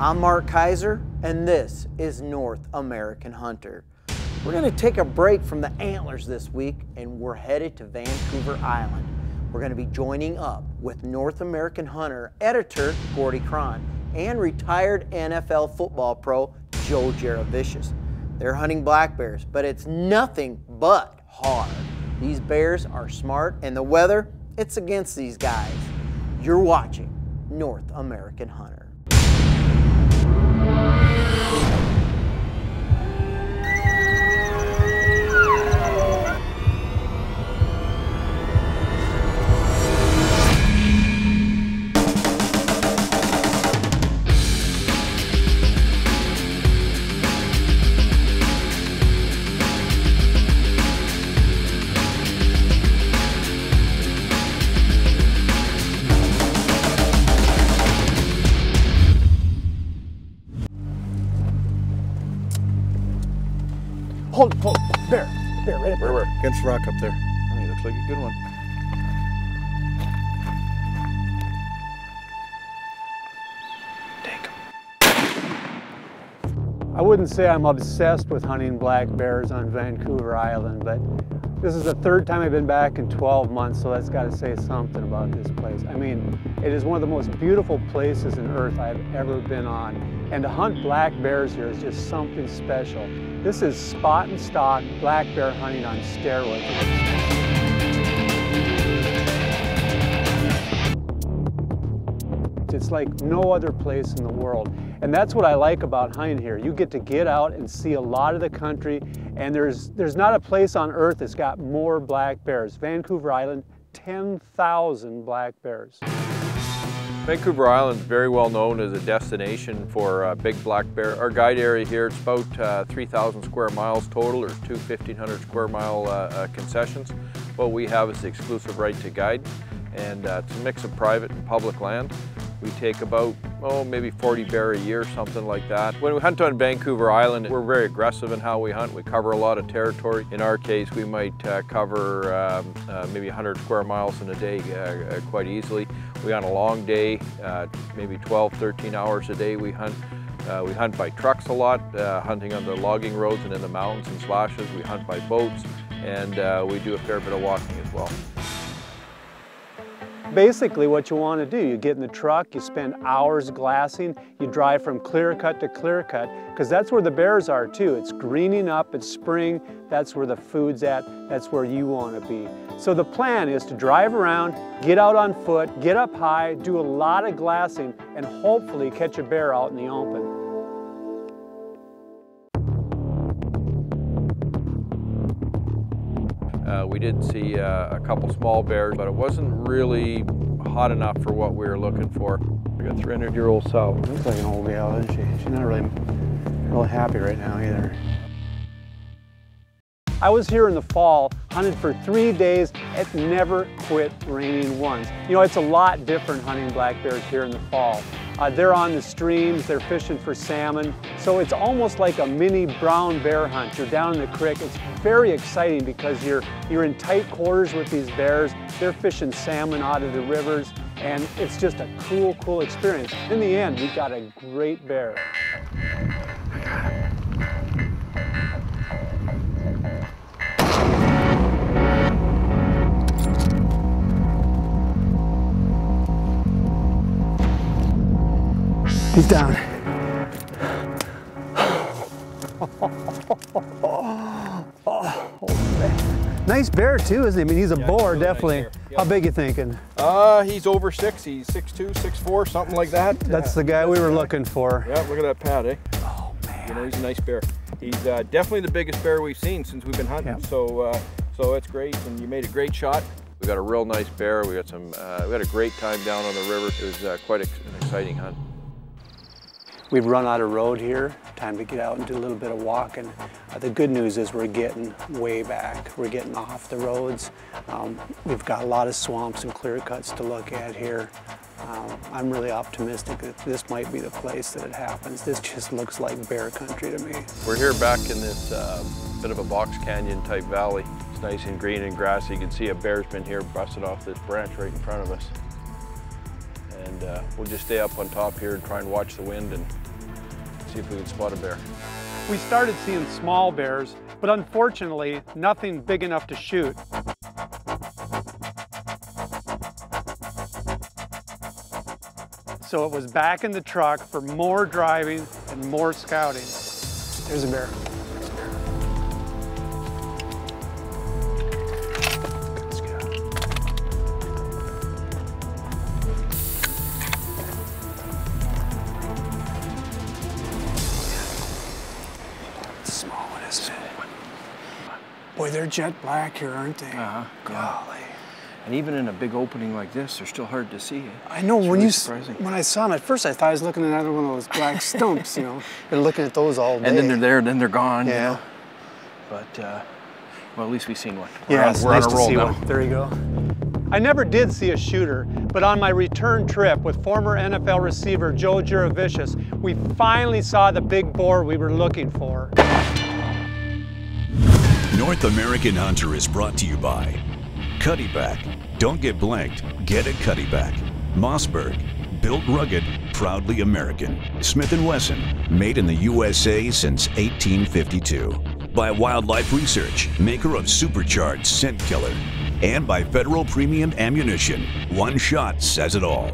I'm Mark Kaiser, and this is North American Hunter. We're going to take a break from the antlers this week, and we're headed to Vancouver Island. We're going to be joining up with North American Hunter editor Gordy Krahn and retired NFL football pro Joe Jurevicius. They're hunting black bears, but it's nothing but hard. These bears are smart, and the weather, it's against these guys. You're watching North American Hunter. Hold, bear, right up there. Where? Against the rock up there. Oh, he looks like a good one. Take him. I wouldn't say I'm obsessed with hunting black bears on Vancouver Island, but this is the third time I've been back in 12 months, so that's got to say something about this place. I mean, it is one of the most beautiful places on earth I've ever been on, and to hunt black bears here is just something special. This is spot and stalk black bear hunting on steroids. It's like no other place in the world. And that's what I like about hunting here. You get to get out and see a lot of the country, and there's not a place on earth that's got more black bears. Vancouver Island, 10,000 black bears. Vancouver Island is very well known as a destination for big black bear. Our guide area here, it's about 3,000 square miles total. There's two 1,500 square mile concessions. What we have is the exclusive right to guide, and it's a mix of private and public land. We take about, maybe 40 bear a year, something like that. When we hunt on Vancouver Island, we're very aggressive in how we hunt. We cover a lot of territory. In our case, we might cover maybe 100 square miles in a day quite easily. We hunt a long day, maybe 12, 13 hours a day we hunt. We hunt by trucks a lot, hunting on the logging roads and in the mountains and slashes. We hunt by boats, and we do a fair bit of walking as well. Basically what you want to do, you get in the truck, you spend hours glassing, you drive from clear cut to clear cut, because that's where the bears are too. It's greening up, it's spring, that's where the food's at, that's where you want to be. So the plan is to drive around, get out on foot, get up high, do a lot of glassing, and hopefully catch a bear out in the open. We did see a couple small bears, but it wasn't really hot enough for what we were looking for. We got a 300-year-old sow. Looks like an old gal, isn't she? She's not really happy right now either. I was here in the fall, hunted for 3 days. It never quit raining once. You know, it's a lot different hunting black bears here in the fall. They're on the streams, they're fishing for salmon. So it's almost like a mini brown bear hunt. You're down in the creek. It's very exciting because you're in tight quarters with these bears. They're fishing salmon out of the rivers, and it's just a cool experience. In the end, we got a great bear. I got him. He's down. Nice bear too, isn't he? I mean, he's a boar, definitely. Nice. How big you thinking? He's over 6. He's 6'2", 6'4", something like that. That's the guy we were looking for. Yeah, look at that pad, eh? Oh man. You know, he's a nice bear. He's definitely the biggest bear we've seen since we've been hunting. Yep. So it's great, and you made a great shot. We got a real nice bear. We got some. We had a great time down on the river. It was quite an exciting hunt. We've run out of road here. Time to get out and do a little bit of walking. The good news is we're getting way back. We're getting off the roads. We've got a lot of swamps and clear cuts to look at here. I'm really optimistic that this might be the place that it happens. This just looks like bear country to me. We're here back in this bit of a box canyon type valley. It's nice and green and grassy. You can see a bear's been here busted off this branch right in front of us. And and we'll just stay up on top here and try and watch the wind and see if we can spot a bear. We started seeing small bears, but unfortunately, nothing big enough to shoot. So it was back in the truck for more driving and more scouting. There's a bear. There's a bear. Let's get out. It's a small one, isn't it? Boy, they're jet black here, aren't they? Uh-huh. Golly. And even in a big opening like this, they're still hard to see. I know, It's when really when I saw them at first, I thought I was looking at another one of those black stumps, you know. Been looking at those all day. And then they're there, then they're gone. Yeah. You know? But, well, at least we've seen one. Yeah, it's we're nice on a to roll see now. one. There you go. I never did see a shooter, but on my return trip with former NFL receiver Joe Jurevicius, we finally saw the big boar we were looking for. North American Hunter is brought to you by Cuddyback. Don't get blanked, get a Cuddyback. Mossberg, built rugged, proudly American. Smith & Wesson, made in the USA since 1852. By Wildlife Research, maker of supercharged scent killer. And by Federal Premium Ammunition, one shot says it all.